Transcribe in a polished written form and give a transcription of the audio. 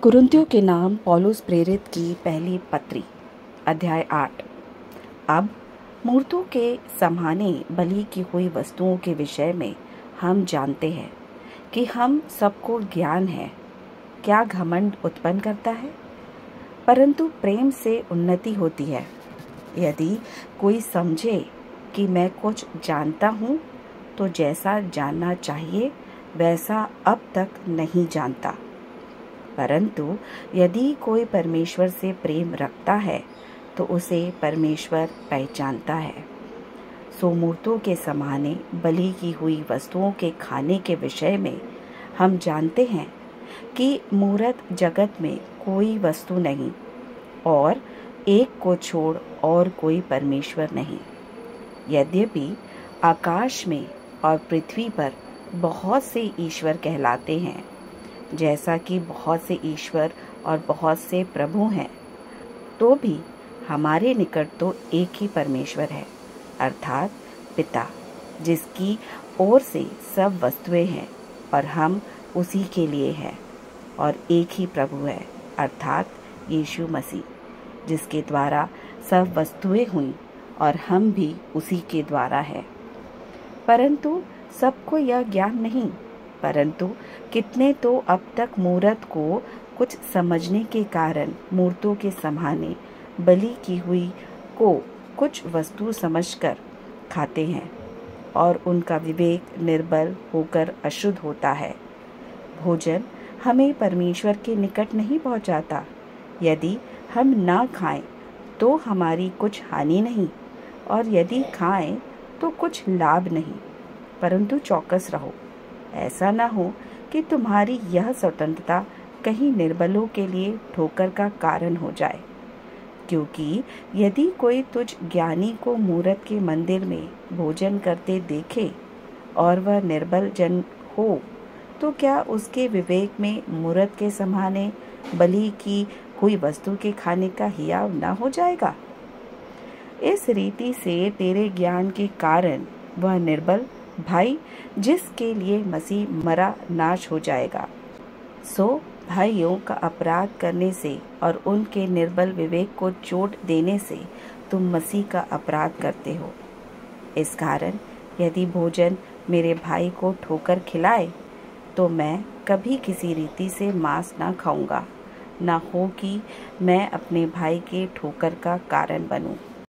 कुरिन्थियों के नाम पौलुस प्रेरित की पहली पत्री अध्याय 8। अब मूर्तों के समाने बलि की हुई वस्तुओं के विषय में हम जानते हैं कि हम सबको ज्ञान है। क्या घमंड उत्पन्न करता है? परंतु प्रेम से उन्नति होती है। यदि कोई समझे कि मैं कुछ जानता हूँ, तो जैसा जानना चाहिए वैसा अब तक नहीं जानता। परंतु यदि कोई परमेश्वर से प्रेम रखता है तो उसे परमेश्वर पहचानता है। सो मूर्तों के समाने बलि की हुई वस्तुओं के खाने के विषय में हम जानते हैं कि मूरत जगत में कोई वस्तु नहीं और एक को छोड़ और कोई परमेश्वर नहीं। यद्यपि आकाश में और पृथ्वी पर बहुत से ईश्वर कहलाते हैं, जैसा कि बहुत से ईश्वर और बहुत से प्रभु हैं, तो भी हमारे निकट तो एक ही परमेश्वर है, अर्थात पिता, जिसकी ओर से सब वस्तुएं हैं और हम उसी के लिए हैं। और एक ही प्रभु है, अर्थात यीशु मसीह, जिसके द्वारा सब वस्तुएं हुई और हम भी उसी के द्वारा है। परंतु सबको यह ज्ञान नहीं, परंतु कितने तो अब तक मूरत को कुछ समझने के कारण मूर्तों के समाने बलि की हुई को कुछ वस्तु समझकर खाते हैं और उनका विवेक निर्बल होकर अशुद्ध होता है। भोजन हमें परमेश्वर के निकट नहीं पहुंचाता। यदि हम ना खाएं तो हमारी कुछ हानि नहीं, और यदि खाएं तो कुछ लाभ नहीं। परंतु चौकस रहो, ऐसा ना हो कि तुम्हारी यह स्वतंत्रता कहीं निर्बलों के लिए ठोकर का कारण हो जाए। क्योंकि यदि कोई तुझ ज्ञानी को मूरत के मंदिर में भोजन करते देखे और वह निर्बल जन हो, तो क्या उसके विवेक में मूरत के समाने बलि की हुई वस्तु के खाने का हियाव न हो जाएगा? इस रीति से तेरे ज्ञान के कारण वह निर्बल भाई, जिसके लिए मसीह मरा, नाश हो जाएगा। सो भाइयों का अपराध करने से और उनके निर्बल विवेक को चोट देने से तुम मसीह का अपराध करते हो। इस कारण यदि भोजन मेरे भाई को ठोकर खिलाए, तो मैं कभी किसी रीति से मांस ना खाऊंगा, ना हो कि मैं अपने भाई के ठोकर का कारण बनूं।